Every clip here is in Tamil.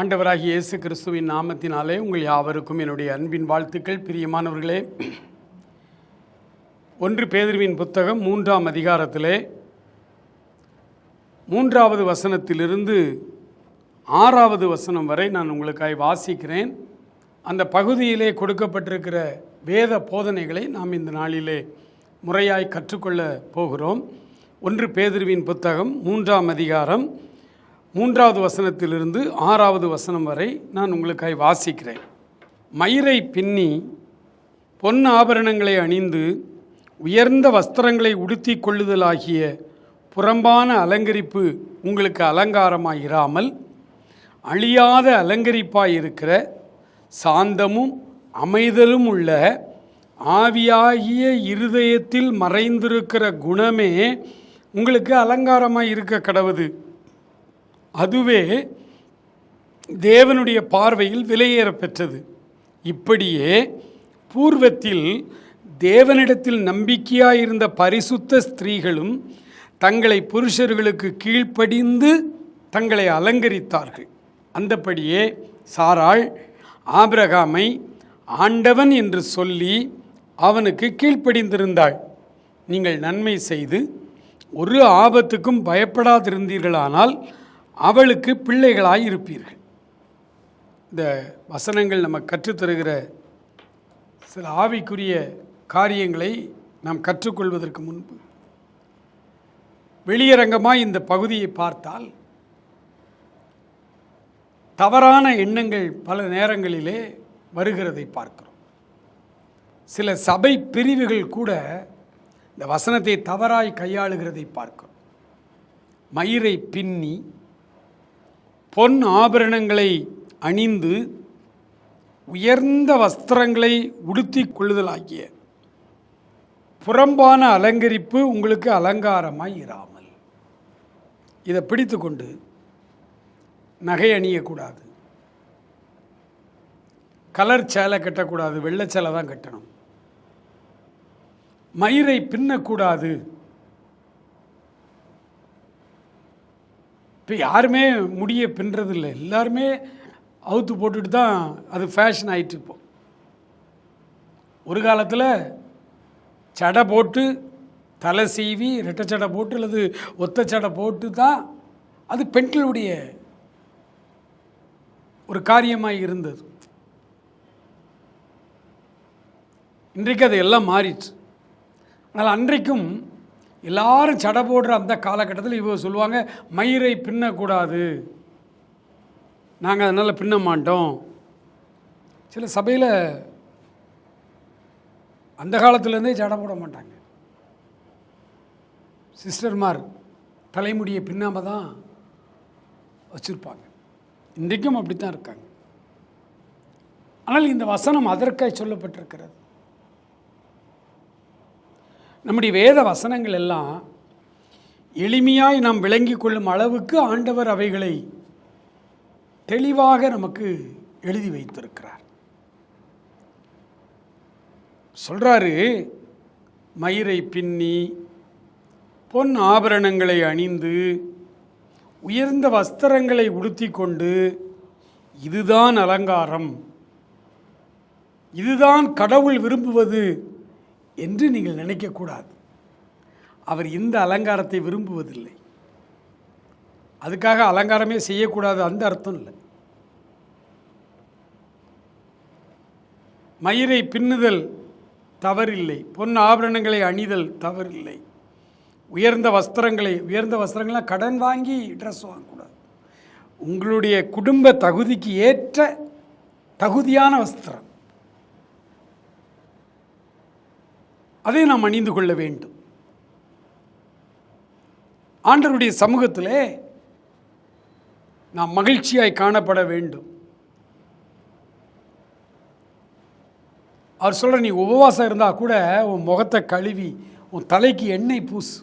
ஆண்டவராகிய இயேசு கிறிஸ்துவின் நாமத்தினாலே உங்கள் யாவருக்கும் என்னுடைய அன்பின் வாழ்த்துக்கள். பிரியமானவர்களே, 1 பேதுருவின் புத்தகம் 3ஆம் அதிகாரத்திலே 3வது வசனத்திலிருந்து 6வது வசனம் வரை நான் உங்களுக்காக வாசிக்கிறேன். அந்த பகுதியிலே கொடுக்கப்பட்டிருக்கிற வேத போதனைகளை நாம் இந்த நாளிலே முறையாய் கற்றுக்கொள்ள போகிறோம். 1 பேதுருவின் புத்தகம் 3ஆம் அதிகாரம் 3வது வசனத்திலிருந்து 6வது வசனம் வரை நான் உங்களுக்காக வாசிக்கிறேன். மயிரை பின்னி பொன் ஆபரணங்களை அணிந்து உயர்ந்த வஸ்திரங்களை உடுத்தி கொள்ளுதலாகிய புறம்பான அலங்கரிப்பு உங்களுக்கு அலங்காரமாயிராமல் அழியாத அலங்கரிப்பாயிருக்கிற சாந்தமும் அமைதலும் உள்ள ஆவியாகிய இருதயத்தில் மறைந்திருக்கிற குணமே உங்களுக்கு அலங்காரமாய் இருக்க கடவுது. அதுவே தேவனுடைய பார்வையில் விலையேற பெற்றது. இப்படியே பூர்வத்தில் தேவனிடத்தில் நம்பிக்கையாயிருந்த பரிசுத்த ஸ்திரீகளும் தங்களை புருஷர்களுக்கு கீழ்ப்படிந்து தங்களை அலங்கரித்தார்கள். அந்தபடியே சாராள் ஆபிரகாமை ஆண்டவன் என்று சொல்லி அவனுக்கு கீழ்ப்படிந்திருந்தாள். நீங்கள் நன்மை செய்து ஒரு ஆபத்துக்கும் பயப்படாதிருந்தீர்களானால் அவளுக்கு பிள்ளைகளாய் இருப்பீர்கள். இந்த வசனங்கள் நம்ம கற்றுத்தருகிற சில ஆவிக்குரிய காரியங்களை நாம் கற்றுக்கொள்வதற்கு முன்பு வெளியரங்கமாய் இந்த பகுதியை பார்த்தால் தவறான எண்ணங்கள் பல நேரங்களிலே வருகிறதை பார்க்கிறோம். சில சபை பிரிவுகள் கூட இந்த வசனத்தை தவறாய் கையாளுகிறதை பார்க்கிறோம். மயிரை பின்னி பொன் ஆபரணங்களை அணிந்து உயர்ந்த வஸ்திரங்களை உடுத்தி கொள்ளுதலாகிய புறம்பான அலங்கரிப்பு உங்களுக்கு அலங்காரமாய் இராமல். இதை பிடித்து கொண்டு நகை அணியக்கூடாது, கலர் சேலை கட்டக்கூடாது, வெள்ளை சேலை தான் கட்டணும், மயிரை பின்னக்கூடாது. இப்போ யாருமே முடியை பின்னுறதில்லை, எல்லாருமே அவுத்து போட்டுட்டு தான் அது ஃபேஷன் ஆகிட்டு. இப்போ ஒரு காலத்தில் சடை போட்டு தலை சீவி ரெட்டை சடை போட்டு அல்லது ஒத்த சடை போட்டு தான் அது பெண்களுடைய ஒரு காரியமாக இருந்தது. இன்றைக்கு அது எல்லாம் மாறிடுச்சு. ஆனால் அன்றைக்கும் எல்லாரும் சடை போடுற அந்த காலகட்டத்தில் இவங்க சொல்லுவாங்க, மயிரை பின்னக்கூடாது, நாங்கள் அதனால் பின்ன மாட்டோம். சில சபையில் அந்த காலத்துலேருந்தே சடை போட மாட்டாங்க. சிஸ்டர்மார் தலைமுடியை பின்னாமல் தான் வச்சுருப்பாங்க. இன்றைக்கும் அப்படி தான் இருக்காங்க. ஆனால் இந்த வசனம் அதற்காய் சொல்லப்பட்டிருக்கிறது. நம்முடைய வேத வசனங்கள் எல்லாம் எளிமையாய் நாம் விளங்கி கொள்ளும் அளவுக்கு ஆண்டவர் அவைகளை தெளிவாக நமக்கு எழுதி வைத்திருக்கிறார். சொல்றாரு, மயிரை பின்னி பொன் ஆபரணங்களை அணிந்து உயர்ந்த வஸ்திரங்களை உடுத்தி கொண்டு இதுதான் அலங்காரம், இதுதான் கடவுள் விரும்புவது என்று நீங்கள் நினைக்கக்கூடாது. அவர் இந்த அலங்காரத்தை விரும்புவதில்லை. அதுக்காக அலங்காரமே செய்யக்கூடாது அந்த அர்த்தம் இல்லை. மயிரை பின்னுதல் தவறில்லை, பொன் ஆபரணங்களை அணிதல் தவறில்லை, உயர்ந்த வஸ்திரங்கள்லாம் கடன் வாங்கி ட்ரெஸ் வாங்கக்கூடாது. உங்களுடைய குடும்ப தகுதிக்கு ஏற்ற தகுதியான வஸ்திரம் அதை நாம் அணிந்து கொள்ள வேண்டும். ஆண்டவருடைய சமூகத்திலே நாம் மகிழ்ச்சியாய் காணப்பட வேண்டும். அவர் சொல்கிற, நீ உபவாசம் இருந்தால் கூட உன் முகத்தை கழுவி உன் தலைக்கு எண்ணெய் பூசு.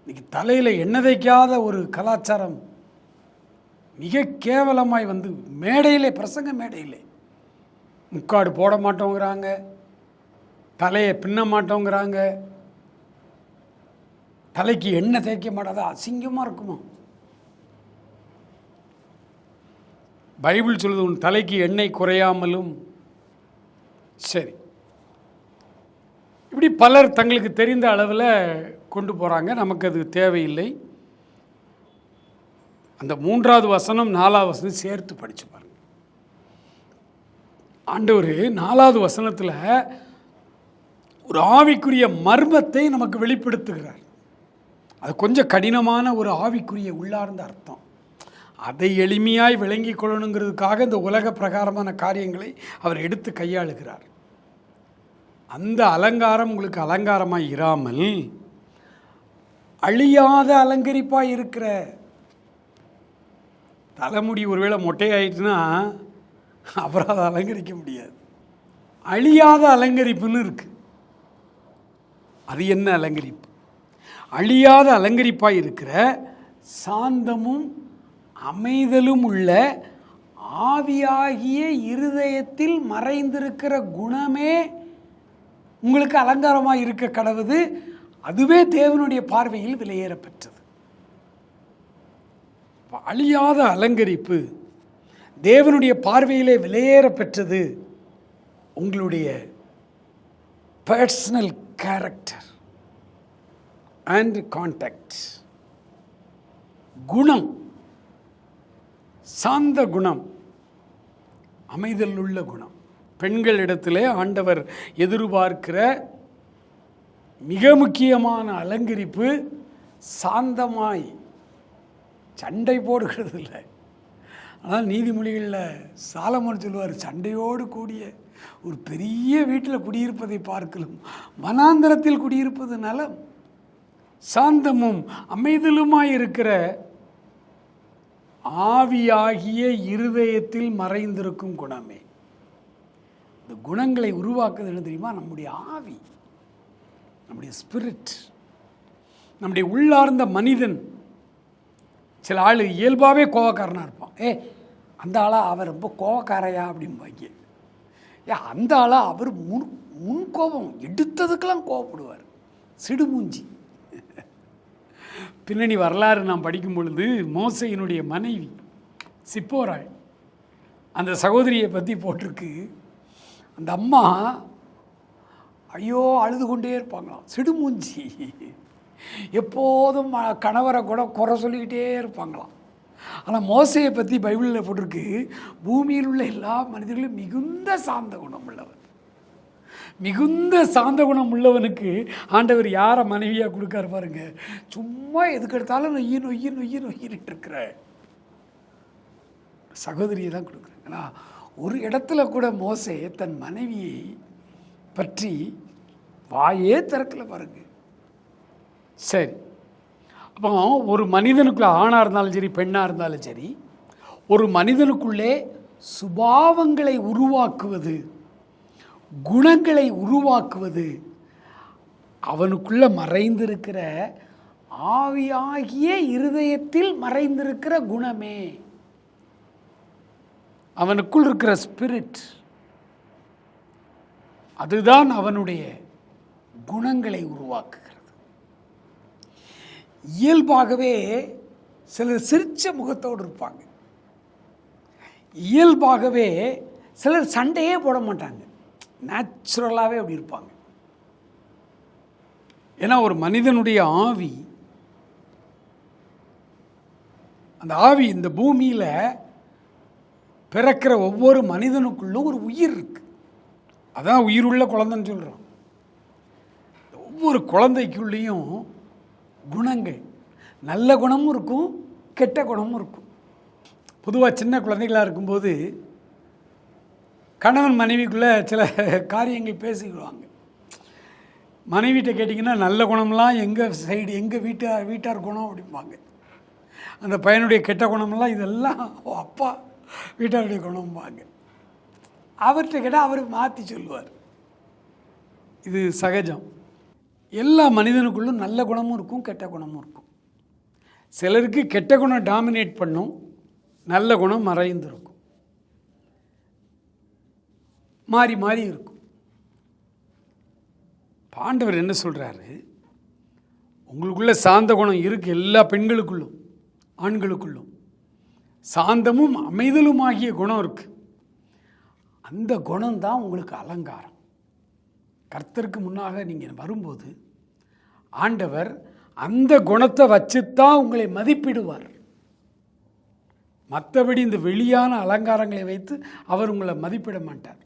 இன்னைக்கு தலையில் எண்ணெய் தேய்க்காத ஒரு கலாச்சாரம் மிக கேவலமாய் வந்து மேடையிலே, பிரசங்க மேடையிலே முக்காடு போட மாட்டோங்கிறாங்க, தலையை பின்ன மாட்டோங்கிறாங்க, தலைக்கு எண்ணெய் தேய்க்க மாட்டாத, அசிங்கமாக இருக்குமா? பைபிள் சொல்லுது உன் தலைக்கு எண்ணெய் குறையாமலும். சரி, இப்படி பலர் தங்களுக்கு தெரிந்த அளவில் கொண்டு போகிறாங்க. நமக்கு அது தேவையில்லை. அந்த 3வது வசனம் 4வது வசனம் சேர்த்து படித்து பாருங்க. ஆண்டவர் 4வது வசனத்தில் ஒரு ஆவிக்குரிய மர்மத்தை நமக்கு வெளிப்படுத்துகிறார். அது கொஞ்சம் கடினமான ஒரு ஆவிக்குரிய உள்ளார்ந்த அர்த்தம். அதை எளிமையாய் விளங்கி கொள்ளணுங்கிறதுக்காக இந்த உலக பிரகாரமான காரியங்களை அவர் எடுத்து கையாளுகிறார். அந்த அலங்காரம் உங்களுக்கு அலங்காரமாக இராமல் அழியாத அலங்கரிப்பாக இருக்கிற தலைமுடி ஒருவேளை மொட்டையாயிட்டுனா அப்புறம் அதை அலங்கரிக்க முடியாது. அழியாத அலங்கரிப்புன்னு இருக்குது. அது என்ன அலங்கரிப்பு? அழியாத அலங்கரிப்பாக இருக்கிற சாந்தமும் அமைதலும் உள்ள ஆவியாகிய இருதயத்தில் மறைந்திருக்கிற குணமே உங்களுக்கு அலங்காரமாக இருக்க கடவுது. அதுவே தேவனுடைய பார்வையில் விலையேறப்பெற்றது. அழியாத அலங்கரிப்பு தேவனுடைய பார்வையிலே விலையேறப்பெற்றது. உங்களுடைய பர்சனல் கேரக்டர் அண்ட் கான்டாக்ட், குணம், சாந்த குணம், அமைதல் உள்ள குணம். பெண்களிடத்திலே ஆண்டவர் எதிர்பார்க்கிற மிக முக்கியமான அலங்கரிப்பு சாந்தமாய், சண்டை போடுகிறது இல்லை. ஆனால் நீதிமொழிகளில் சாலமோன் சொல்லுவார், சண்டையோடு கூடிய ஒரு பெரிய வீட்டில் குடியிருப்பதை பார்க்கலும் வனாந்தரத்தில் குடியிருப்பது நலம். சாந்தமும் அமைதலுமாய் இருக்கிற ஆவியாகிய இருதயத்தில் மறைந்திருக்கும் குணமே. இந்த குணங்களை உருவாக்குறது என்ன தெரியுமா? நம்முடைய ஆவி, நம்முடைய ஸ்பிரிட், நம்முடைய உள்ளார்ந்த மனிதன். சில ஆள் இயல்பாகவே கோவக்காரனாக இருப்பான். அந்த ஆளாக அவர் ரொம்ப கோவக்காரையா அப்படிம்பாங்க. அந்த ஆளாக அவர் முன் கோபம் எடுத்ததுக்கெல்லாம் கோவப்படுவார், சிடுமூஞ்சி. பின்னணி வரலாறு நாம் படிக்கும் பொழுது மோசையினுடைய மனைவி சிப்போராள், அந்த சகோதரியை பற்றி போட்டிருக்கு. அந்த அம்மா ஐயோ அழுது கொண்டே இருப்பாங்களாம், சிடுமூஞ்சி. எப்போதும் கணவரை கூட குறை சொல்லிக்கிட்டே இருப்பாங்களாம். ஆனால் மோசையை பற்றி பைபிளில் போட்டிருக்கு, பூமியில் உள்ள எல்லா மனிதர்களும் மிகுந்த சாந்த குணம் உள்ளவர். மிகுந்த சாந்த குணம் உள்ளவனுக்கு ஆண்டவர் யாரை மனைவியாக கொடுக்காரு பாருங்க. சும்மா எதுக்கெடுத்தாலும் நொய்யிட்டு இருக்கிற சகோதரியை தான் கொடுக்குறேன். ஏன்னா ஒரு இடத்துல கூட மோசே தன் மனைவியை பற்றி வாயே திறக்கல பாருங்க. சரி, அப்போ ஒரு மனிதனுக்குள்ள ஆணாக இருந்தாலும் சரி பெண்ணாக இருந்தாலும் சரி, ஒரு மனிதனுக்குள்ளே சுபாவங்களை உருவாக்குவது, குணங்களை உருவாக்குவது அவனுக்குள்ள மறைந்திருக்கிற ஆவியாகிய இருதயத்தில் மறைந்திருக்கிற குணமே. அவனுக்குள் இருக்கிற ஸ்பிரிட், அதுதான் அவனுடைய குணங்களை உருவாக்குகிறது. இயல்பாகவே சிலர் சிரிச்ச முகத்தோடு இருப்பாங்க. இயல்பாகவே சிலர் சண்டையே போட மாட்டாங்க, நேச்சுரலாகவே அப்படி இருப்பாங்க. ஏன்னா ஒரு மனிதனுடைய ஆவி, அந்த ஆவி இந்த பூமியில் பிறக்கிற ஒவ்வொரு மனிதனுக்குள்ளும் ஒரு உயிர் இருக்கு. அதான் உயிருள்ள குழந்தைன்னு சொல்கிறோம். ஒவ்வொரு குழந்தைக்குள்ளேயும் குணங்கள், நல்ல குணமும் இருக்கும் கெட்ட குணமும் இருக்கும். பொதுவாக சின்ன குழந்தைகளாக இருக்கும்போது கணவன் மனைவிக்குள்ளே சில காரியங்கள் பேசிக்கிடுவாங்க. மனைவிட்ட கேட்டிங்கன்னா நல்ல குணம்லாம் எங்கள் சைடு, எங்கள் வீட்டார் குணம் அப்படிம்பாங்க. அந்த பையனுடைய கெட்ட குணம்லாம் இதெல்லாம் அப்பா வீட்டாருடைய குணம்பாங்க. அவர்கிட்ட கேட்டால் அவர் மாற்றி சொல்லுவார். இது சகஜம். எல்லா மனிதனுக்குள்ளும் நல்ல குணமும் இருக்கும் கெட்ட குணமும் இருக்கும். சிலருக்கு கெட்ட குணம் டாமினேட் பண்ணும், நல்ல குணம் மறைந்திருக்கும், மாறி மாறி இருக்கும். ஆண்டவர் என்ன சொல்கிறாரு? உங்களுக்குள்ள சாந்த குணம் இருக்குது, எல்லா பெண்களுக்குள்ளும் ஆண்களுக்குள்ளும். சாந்தமும் அமைதலுமாகிய குணம் இருக்கு. அந்த குணம்தான் உங்களுக்கு அலங்காரம். கர்த்தருக்கு முன்னாக நீங்கள் வரும்போது ஆண்டவர் அந்த குணத்தை வச்சுத்தான் உங்களை மதிப்பிடுவார். மற்றபடி இந்த வெளியான அலங்காரங்களை வைத்து அவர் உங்களை மதிப்பிட மாட்டார்.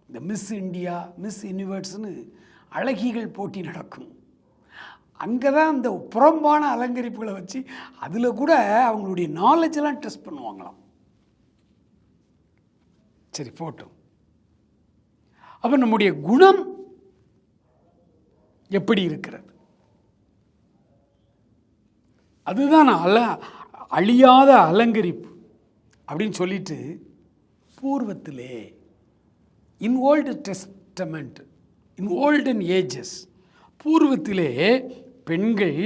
இந்த மிஸ் இந்தியா, மிஸ் யூனிவர்ஸ்னு அழகிகள் போட்டி நடக்கும். அங்கே தான் அந்த புறம்பான அலங்கரிப்புகளை வச்சு அதில் கூட அவங்களுடைய நாலேஜெல்லாம் டெஸ்ட் பண்ணுவாங்களாம். சரி, போட்டோம். அப்போ நம்முடைய குணம் எப்படி இருக்கிறது? அதுதான் அழியாத அலங்கரிப்பு அப்படின்னு சொல்லிட்டு பூர்வத்திலே in old testament, in olden ages, பூர்வத்திலே பெண்கள்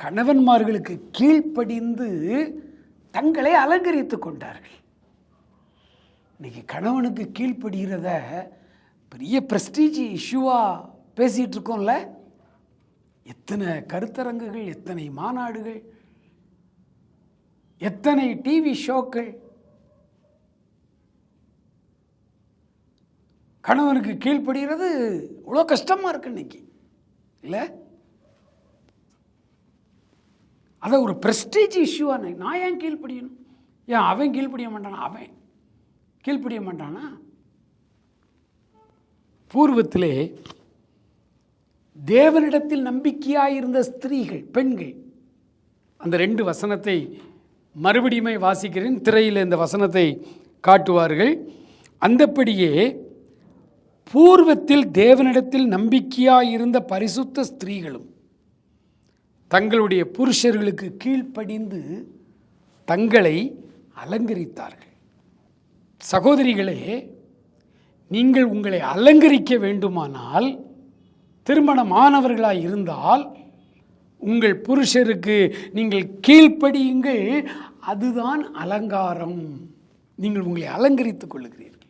கணவன்மார்களுக்கு கீழ்ப்படிந்து தங்களை அலங்கரித்து கொண்டார்கள். இன்னைக்கு கணவனுக்கு கீழ்ப்படுகிறத பெரிய பிரஸ்டீஜ் இஷ்யூவாக பேசிகிட்டு இருக்கோம்ல. எத்தனை கருத்தரங்குகள், எத்தனை மாநாடுகள், எத்தனை டிவி ஷோக்கள். கணவனுக்கு கீழ்ப்படுகிறது இவ்வளோ கஷ்டமாக இருக்கு இன்னைக்கு, இல்லை? அதை ஒரு பிரஸ்டீஜ் இஷ்யூவாக நான் ஏன் கீழ்ப்படியணும்? ஏன் அவன் கீழ்ப்படிய மாட்டானா? அவன் கீழ்ப்படிய மாட்டானா? பூர்வத்திலே தேவனிடத்தில் நம்பிக்கையாயிருந்த ஸ்திரீகள், பெண்கள், அந்த 2 வசனத்தை மறுபடியுமே வாசிக்கிறேன். திரையில் இந்த வசனத்தை காட்டுவார்கள். அந்தப்படியே பூர்வத்தில் தேவனிடத்தில் நம்பிக்கையாயிருந்த பரிசுத்த ஸ்திரீகளும் தங்களுடைய புருஷர்களுக்கு கீழ்ப்படிந்து தங்களை அலங்கரித்தார்கள். சகோதரிகளே, நீங்கள் உங்களை அலங்கரிக்க வேண்டுமானால், திருமணமானவர்களாக இருந்தால் உங்கள் புருஷருக்கு நீங்கள் கீழ்ப்படியுங்கள். அதுதான் அலங்காரம். நீங்கள் உங்களை அலங்கரித்துக் கொள்ளுகிறீர்கள்.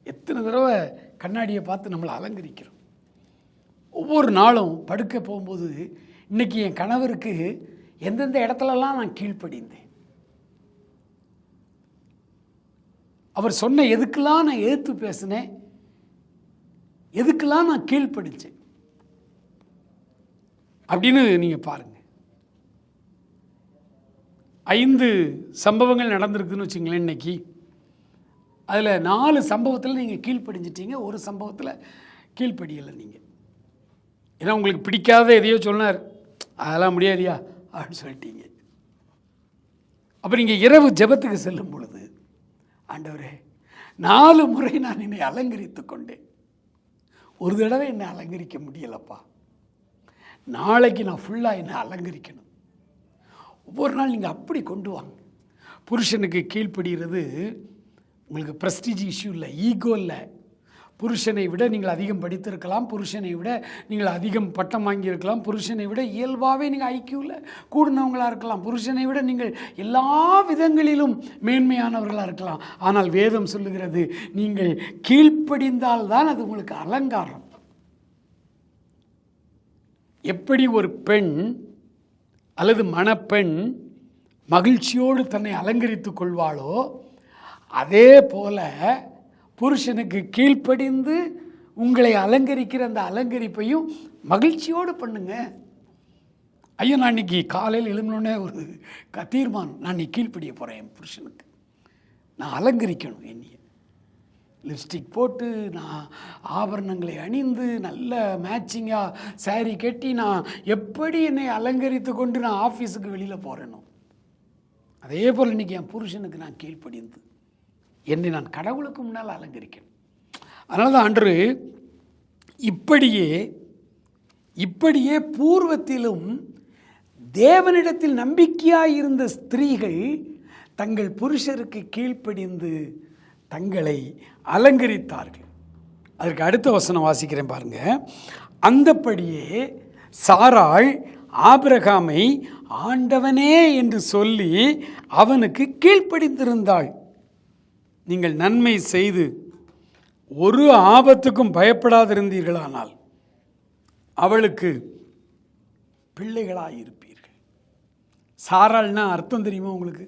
எத்தனை தடவை கண்ணாடியை பார்த்து நம்மளை அலங்கரிக்கிறோம். ஒவ்வொரு நாளும் படுக்க போகும்போது, இன்றைக்கி என் கணவருக்கு எந்தெந்த இடத்துலலாம் நான் கீழ்ப்படிந்தேன், அவர் சொன்ன எதுக்கெல்லாம் நான் எதிர்த்து பேசினேன், எதுக்கெல்லாம் நான் கீழ்ப்படிச்சேன் அப்படின்னு நீங்கள் பாருங்கள். 5 சம்பவங்கள் நடந்திருக்குன்னு வச்சுங்களேன் இன்னைக்கு. அதில் 4 சம்பவத்தில் நீங்கள் கீழ்ப்படிஞ்சிட்டீங்க, ஒரு சம்பவத்தில் கீழ்ப்படியலை நீங்கள். ஏன்னா உங்களுக்கு பிடிக்காத எதையோ சொன்னார், அதெல்லாம் முடியாதியா அப்படின்னு சொல்லிட்டீங்க. அப்போ நீங்கள் இரவு ஜெபத்துக்கு செல்லும் பொழுது, ஆண்டவரே 4 முறை நான் என்னை அலங்கரித்து கொண்டேன், ஒரு தடவை என்னை அலங்கரிக்க முடியலப்பா, நாளைக்கு நான் ஃபுல்லாக என்னை அலங்கரிக்கணும். ஒவ்வொரு நாள் நீங்கள் அப்படி கொண்டு வாங்க. புருஷனுக்கு கீழ்ப்படுகிறது உங்களுக்கு ப்ரெஸ்டீஜ் இஷ்யூ இல்லை, ஈகோ இல்லை. புருஷனை விட நீங்கள் அதிகம் படித்திருக்கலாம், புருஷனை விட நீங்கள் அதிகம் பட்டம் வாங்கியிருக்கலாம், புருஷனை விட இயல்பாகவே நீங்கள் ஐக்கியூவில் கூடினவங்களாக இருக்கலாம், புருஷனை விட நீங்கள் எல்லா விதங்களிலும் மேன்மையானவர்களாக இருக்கலாம். ஆனால் வேதம் சொல்லுகிறது, நீங்கள் கீழ்ப்படிந்தால்தான் அது உங்களுக்கு அலங்காரம். எப்படி ஒரு பெண் அல்லது மணப்பெண் மகிழ்ச்சியோடு தன்னை அலங்கரித்து கொள்வாளோ, அதே போல புருஷனுக்கு கீழ்ப்படிந்து உங்களை அலங்கரிக்கிற அந்த அலங்கரிப்பையும் மகிழ்ச்சியோடு பண்ணுங்க. ஐயோ, நான் இன்னைக்கு காலையில் எழுந்தோடனே ஒரு தீர்மானம், நான் இன்னைக்கு கீழ்ப்படிய போகிறேன், என் புருஷனுக்கு நான் அலங்கரிக்கணும். என்னைய லிப்ஸ்டிக் போட்டு, நான் ஆபரணங்களை அணிந்து, நல்ல மேட்சிங்காக சாரீ கட்டி, நான் எப்படி என்னை அலங்கரித்து கொண்டு நான் ஆஃபீஸுக்கு வெளியில் போகிறேனோ, அதே போல் இன்றைக்கி என் புருஷனுக்கு நான் கீழ்ப்படிந்து என்னை நான் கடவுளுக்கு முன்னால் அலங்கரிக்கணும். அதனால தான் ஆண்டவர் இப்படியே பூர்வத்திலும் தேவனிடத்தில் நம்பிக்கையாக இருந்த ஸ்திரீகள் தங்கள் புருஷருக்கு கீழ்ப்படிந்து தங்களை அலங்கரித்தார்கள். அதற்கு அடுத்த வசனம் வாசிக்கிறேன் பாருங்க. அந்தப்படியே சாராள் ஆபிரகாமை ஆண்டவனே என்று சொல்லி அவனுக்கு கீழ்ப்படிந்திருந்தாள். நீங்கள் நன்மை செய்து ஒரு ஆபத்துக்கும் பயப்படாதிருந்தீர்களானால் அவளுக்கு பிள்ளைகளாக இருப்பீர்கள். சாராள்னா அர்த்தம் தெரியுமா உங்களுக்கு?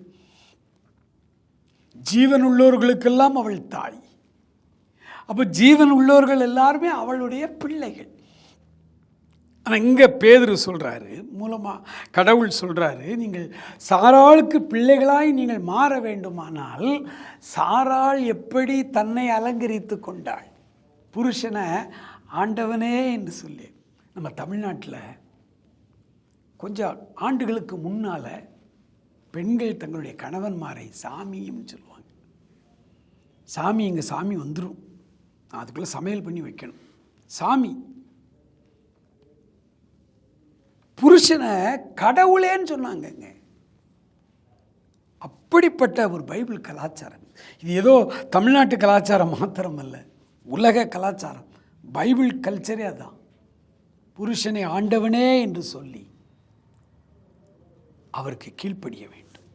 ஜீவன் உள்ளவர்களுக்கெல்லாம் அவள் தாய். அப்போ ஜீவன் உள்ளவர்கள் எல்லாருமே அவளுடைய பிள்ளைகள். ஆனால் இங்கே பேதுரு சொல்கிறாரு, மூலமாக கடவுள் சொல்கிறாரு, நீங்கள் சாராளுக்கு பிள்ளைகளாய் நீங்கள் மாற வேண்டுமானால் சாராள் எப்படி தன்னை அலங்கரித்து கொண்டாள், புருஷனை ஆண்டவனே என்று சொல்லி. நம்ம தமிழ்நாட்டில் கொஞ்சம் ஆண்டுகளுக்கு முன்னால் பெண்கள் தங்களுடைய கணவன்மாரை சாமியும் சொல்லுவாங்க. சாமி, எங்கள் சாமி வந்துடும், அதுக்குள்ளே சமையல் பண்ணி வைக்கணும். சாமி புருஷனை கடவுளேன்னு சொன்னாங்கங்க. அப்படிப்பட்ட ஒரு பைபிள் கலாச்சாரம். இது ஏதோ தமிழ்நாட்டு கலாச்சாரம் மாத்திரம் அல்ல, உலக கலாச்சாரம். பைபிள் கல்ச்சரே அதான். புருஷனை ஆண்டவனே என்று சொல்லி அவருக்கு கீழ்ப்படிய வேண்டும்.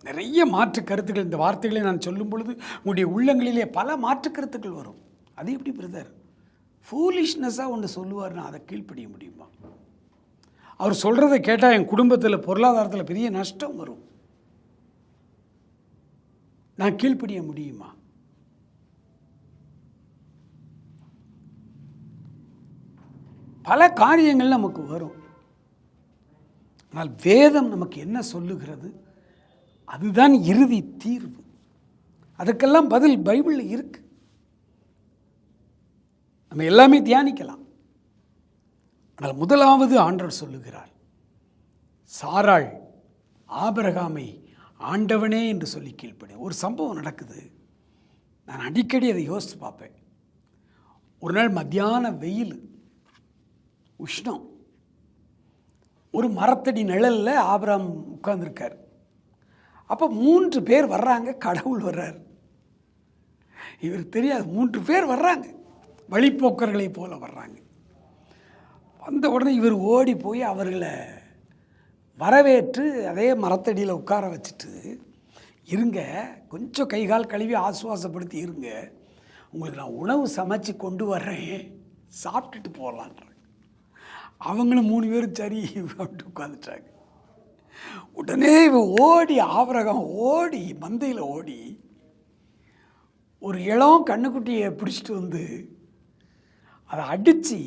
நிறைய மாற்று கருத்துக்கள், இந்த வார்த்தைகளை நான் சொல்லும் பொழுது உங்களுடைய உள்ளங்களிலே பல மாற்று கருத்துக்கள் வரும். அது எப்படி பிரதர், ஃபூலிஷ்னஸாக ஒன்று சொல்லுவார், நான் அதை கீழ்ப்படிய முடியுமா? அவர் சொல்கிறத கேட்டால் என் குடும்பத்தில் பொருளாதாரத்தில் பெரிய நஷ்டம் வரும், நான் கீழ்ப்படிய முடியுமா? பல காரியங்கள் நமக்கு வரும். ஆனால் வேதம் நமக்கு என்ன சொல்லுகிறது, அதுதான் இறுதி தீர்வு. அதுக்கெல்லாம் பதில் பைபிளில் இருக்கு. நம்ம எல்லாமே தியானிக்கலாம். ஆனால் முதலாவது ஆண்டவர் சொல்லுகிறார், சாராள் ஆபிரகாமை ஆண்டவனே என்று சொல்லி கீழ்ப்படி. ஒரு சம்பவம் நடக்குது, நான் அடிக்கடி அதை யோசித்து பார்ப்பேன். ஒரு நாள் மத்தியான வெயில், உஷ்ணம், ஒரு மரத்தடி நிழலில் ஆபிரகாம் உட்கார்ந்துருக்கார். அப்போ 3 பேர் வர்றாங்க, கடவுள் வர்றார். இவர் தெரியாது, 3 பேர் வர்றாங்க, வழிப்போக்கர்களை போல வர்றாங்க. வந்த உடனே இவர் ஓடி போய் அவர்களை வரவேற்று அதே மரத்தடியில் உட்கார வச்சுட்டு, இருங்க கொஞ்சம் கை கால் கழுவி ஆசுவாசப்படுத்தி இருங்க, உங்களுக்கு நான் உணவு சமைச்சு கொண்டு வர்றேன், சாப்பிட்டுட்டு போகலான்றாங்க. அவங்களும் 3 பேரும் சரி அப்படின்ட்டு உட்காந்துட்டாங்க. உடனே இவன் ஓடி, ஆபிரகாம் ஓடி மந்தையில் ஓடி ஒரு இளம் கண்ணுக்குட்டியை பிடிச்சிட்டு வந்து அதை அடித்து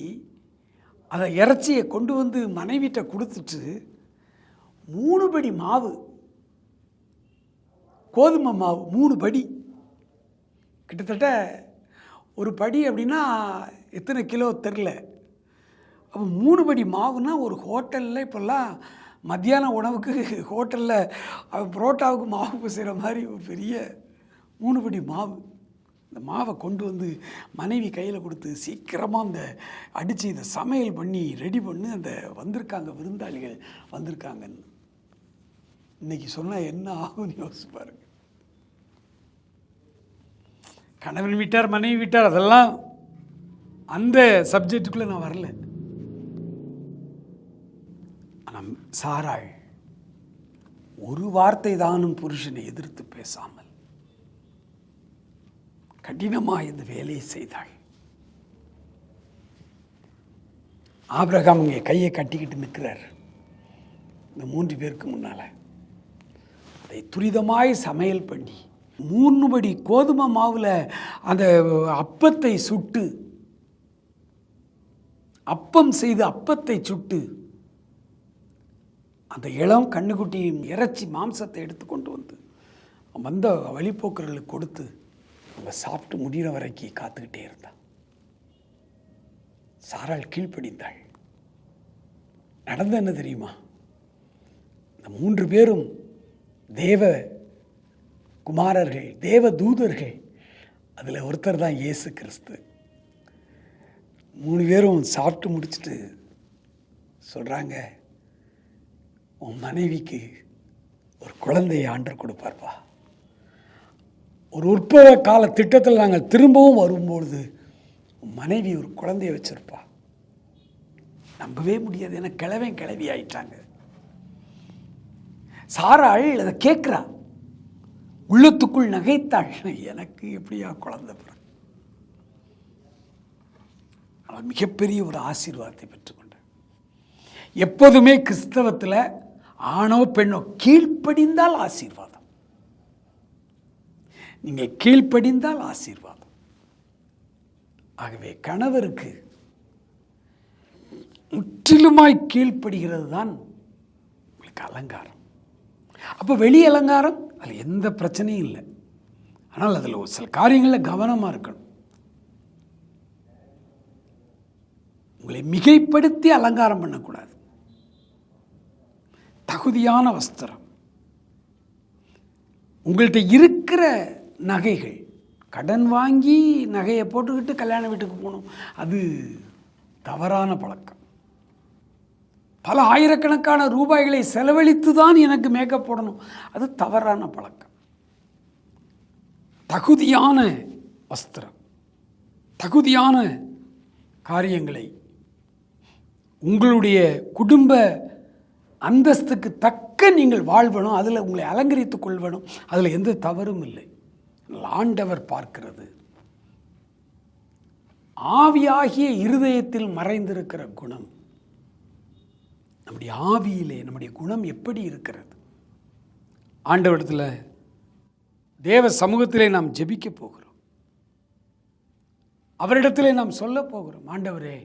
அதை இறைச்சியை கொண்டு வந்து மனைவிட்ட கொடுத்துட்டு 3 படி மாவு, கோதுமை மாவு 3 படி, கிட்டத்தட்ட ஒரு படி அப்படின்னா எத்தனை கிலோ தெரில. அப்போ 3 படி மாவுன்னா ஒரு ஹோட்டலில் இப்போல்லாம் மத்தியான உணவுக்கு ஹோட்டலில் புரோட்டாவுக்கு மாவு செய்கிற மாதிரி ஒரு பெரிய 3 படி மாவு. இந்த மாவை கொண்டு வந்து மனைவி கையில் கொடுத்து சீக்கிரமாக அந்த அடித்து இதை சமையல் பண்ணி ரெடி பண்ணி அந்த வந்திருக்காங்க விருந்தாளிகள் வந்திருக்காங்கன்னு. இன்றைக்கி சொன்னால் என்ன ஆகும்னு யோசிச்சு பாருங்க. கணவன் வீட்டார் மனைவி வீட்டார் அதெல்லாம் அந்த சப்ஜெக்டுக்குள்ளே நான் வரல. ஆனால் சாராள் ஒரு வார்த்தை தானும் புருஷனை எதிர்த்து பேசாமல் கடினமாக இந்த வேலையை செய்தாள். ஆபிரகாம் இங்கே கையை கட்டிக்கிட்டு நிற்கிறார் இந்த 3 பேருக்கு முன்னால். அதை துரிதமாய் சமையல் பண்ணி 3 படி கோதுமை மாவில் அந்த அப்பத்தை சுட்டு, அப்பம் செய்து அப்பத்தை சுட்டு அந்த இளம் கண்ணுக்குட்டியின் இறைச்சி மாம்சத்தை எடுத்து கொண்டு வந்து வந்த வழிப்போக்கர்களுக்கு கொடுத்து அவங்க சாப்பிட்டு முடிகிற வரைக்கும் காத்துக்கிட்டே இருந்தான். சாராள் கீழ்ப்படிந்தாள். நடந்த என்ன தெரியுமா, இந்த 3 பேரும் தேவ குமாரர்கள், தேவ தூதர்கள். அதில் ஒருத்தர் தான் இயேசு கிறிஸ்து. 3 பேரும் சாப்பிட்டு முடிச்சுட்டு சொல்கிறாங்க, உன் மனைவிக்கு ஒரு குழந்தையை ஆண்டவர் கொடுப்பார்ப்பா. ஒரு உற்பவ கால திட்டத்தில் நாங்கள் திரும்பவும் வரும்பொழுது உன் மனைவி ஒரு குழந்தைய வச்சிருப்பா. நம்பவே முடியாது, ஏன்னா கிளவி ஆயிட்டாங்க. சாராள் அதை கேட்குறா, உள்ளத்துக்குள் நகைத்தாள், எனக்கு எப்படியா குழந்தை பிறகு. அவள் மிகப்பெரிய ஒரு ஆசீர்வாதத்தை பெற்றுக்கொண்டாள். எப்போதுமே கிறிஸ்தவத்தில் ஆணோ பெண்ணோ கீழ்ப்படிந்தால் ஆசீர்வாதம். நீங்கள் கீழ்ப்படிந்தால் ஆசீர்வாதம். ஆகவே கணவருக்கு முற்றிலுமாய் கீழ்ப்படுகிறது தான் உங்களுக்கு அலங்காரம். அப்போ வெளி அலங்காரம் அதில் எந்த பிரச்சனையும் இல்லை. ஆனால் அதில் ஒரு சில காரியங்களில் கவனமாக இருக்கணும். உங்களை மிகைப்படுத்தி அலங்காரம் பண்ணக்கூடாது. தகுதியான வஸ்திரம், உங்கள்கிட்ட இருக்கிற நகைகள், கடன் வாங்கி நகையை போட்டுக்கிட்டு கல்யாண வீட்டுக்கு போகணும், அது தவறான பழக்கம். பல ஆயிரக்கணக்கான ரூபாய்களை செலவழித்து தான் எனக்கு மேக்கப் போடணும், அது தவறான பழக்கம். தகுதியான வஸ்திரம், தகுதியான காரியங்களை உங்களுடைய குடும்ப அந்தஸ்துக்கு தக்க நீங்கள் வாழ்வணும், அதில் உங்களை அலங்கரித்துக் கொள்வணும், அதில் எந்த தவறும் இல்லை. ஆண்டவர் பார்க்கிறது ஆவியாகிய இருதயத்தில் மறைந்திருக்கிற குணம். நம்முடைய ஆவியிலே நம்முடைய குணம் எப்படி இருக்கிறது? ஆண்டவரிடத்தில் தேவ சமூகத்திலே நாம் ஜெபிக்க போகிறோம். அவரிடத்திலே நாம் சொல்ல போகிறோம், ஆண்டவரே,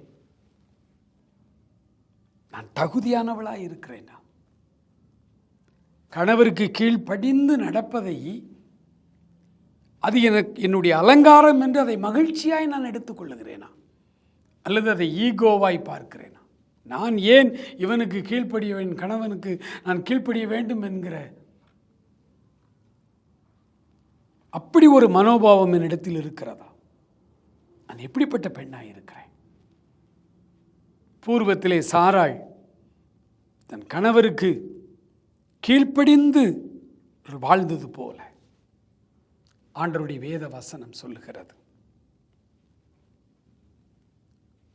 நான் தகுதியானவளாய் இருக்கிறேனா? கணவருக்கு கீழ்ப்படிந்து நடப்பதை அது எனக்கு என்னுடைய அலங்காரம் என்று அதை மகிழ்ச்சியாய் நான் எடுத்துக்கொள்ளுகிறேனா, அல்லது அதை ஈகோவாய் பார்க்கிறேனா? நான் ஏன் இவனுக்கு கீழ்ப்படிய வேண்டும், கணவனுக்கு நான் கீழ்ப்படிய வேண்டும் என்கிற அப்படி ஒரு மனோபாவம் என்னிடத்தில் இருக்கிறதா? நான் எப்படிப்பட்ட பெண்ணாய் இருக்கிறேன்? பூர்வத்திலே சாராள் தன் கணவருக்கு கீழ்ப்படிந்து வாழ்ந்தது போல ஆண்டவருடைய வேத வசனம் சொல்லுகிறது.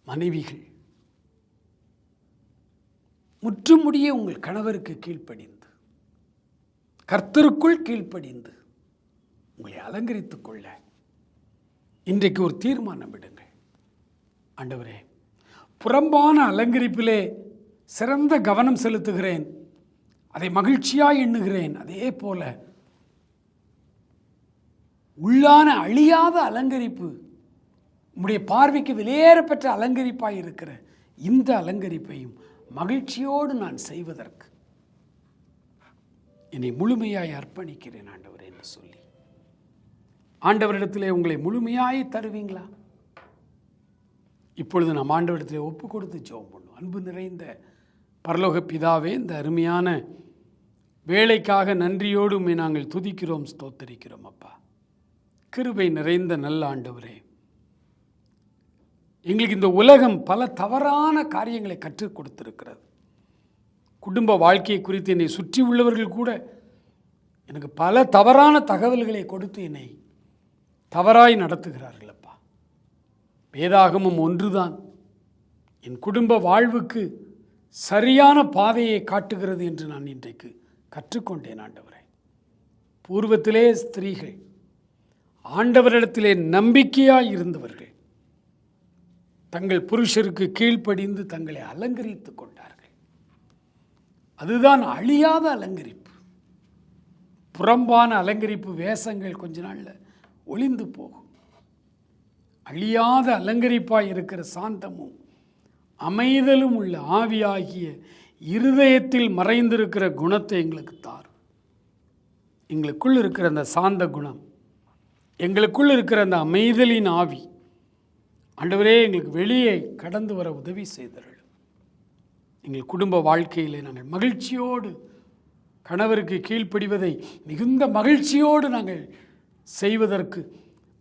மனைவிகள் முற்றுமுடிய உங்கள் கணவருக்கு கீழ்ப்படிந்து, கர்த்தருக்குள் கீழ்ப்படிந்து உங்களை அலங்கரித்துக் கொள்ள இன்றைக்கு ஒரு தீர்மானம் விடுங்கள். ஆண்டவரே, புறம்பான அலங்கரிப்பிலே சிறந்த கவனம் செலுத்துகிறேன், அதை மகிழ்ச்சியாய் எண்ணுகிறேன். அதே போல உள்ளான அழியாத அலங்கரிப்பு, உம்முடைய பார்வைக்கு விலையேறப்பெற்ற அலங்கரிப்பாய் இருக்கிற இந்த அலங்கரிப்பையும் மகிழ்ச்சியோடு நான் செய்வதற்கு என்னை முழுமையாய் அர்ப்பணிக்கிறேன் ஆண்டவரே என்று சொல்லி ஆண்டவரிடத்திலே உங்களை முழுமையாய் தருவீங்களா? இப்பொழுது நாம் ஆண்டவரிடத்திலே ஒப்பு கொடுத்து ஜெபம் பண்ணுவோம். அன்பு நிறைந்த பரலோக பிதாவே, இந்த அருமையான வேலைக்காக நன்றியோடு உம்மை நாங்கள் துதிக்கிறோம், ஸ்தோத்தரிக்கிறோம். அப்பா, கிருபை நிறைந்த நல்ல ஆண்டவரே, எங்களுக்கு இந்த உலகம் பல தவறான காரியங்களை கற்றுக் கொடுத்திருக்கிறது. குடும்ப வாழ்க்கையை குறித்து என்னை சுற்றி உள்ளவர்கள் கூட எனக்கு பல தவறான தகவல்களை கொடுத்து என்னை தவறாய் நடத்துகிறார்கள். அப்பா, வேதாகமம் ஒன்றுதான் என் குடும்ப வாழ்வுக்கு சரியான பாதையை காட்டுகிறது என்று நான் இன்றைக்கு கற்றுக்கொண்டேன். ஆண்டவரே, பூர்வத்திலே ஸ்திரீகள் ஆண்டவரிடத்திலே நம்பிக்கையாய் இருந்தவர்கள் தங்கள் புருஷருக்கு கீழ்ப்படிந்து தங்களை அலங்கரித்துக் கொண்டார்கள். அதுதான் அழியாத அலங்கரிப்பு. புறம்பான அலங்கரிப்பு வேஷங்கள் கொஞ்ச நாள்ல ஒளிந்து போகும். அழியாத அலங்கரிப்பாய் இருக்கிற சாந்தமும் அமைதலும் உள்ள ஆவியாகிய இருதயத்தில் மறைந்திருக்கிற குணத்தை எங்களுக்கு தாரும். எங்களுக்குள் இருக்கிற அந்த சாந்த குணம், எங்களுக்குள் இருக்கிற அந்த அமைதலின் ஆவி, ஆண்டவரே, எங்களுக்கு வெளியே கடந்து வர உதவி செய்தருள். எங்கள் குடும்ப வாழ்க்கையிலே நாங்கள் மகிழ்ச்சியோடு கணவருக்கு கீழ்ப்படிவதை மிகுந்த மகிழ்ச்சியோடு நாங்கள் செய்வதற்கு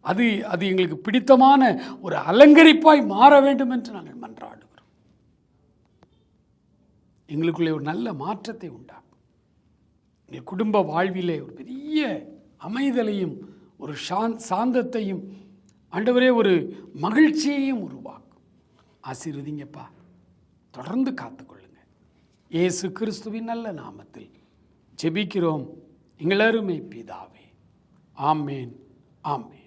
அது எங்களுக்கு பிடித்தமான ஒரு அலங்கரிப்பாய் மாற வேண்டும் என்று நாங்கள் மன்றாடுகிறோம். எங்களுக்குள்ளே ஒரு நல்ல மாற்றத்தை உண்டாக்கும். எங்கள் குடும்ப வாழ்விலே ஒரு பெரிய அமைதலையும் ஒரு சாந்தத்தையும் ஆண்டவரே ஒரு மகிழ்ச்சியையும் உருவாக்கும். ஆசீர்வதிங்கப்பா, தொடர்ந்து காத்துக்கொள்ளுங்க. இயேசு கிறிஸ்துவின் நல்ல நாமத்தில் ஜெபிக்கிறோம் எங்கள் அருமை பிதாவே. ஆமேன், ஆமேன்.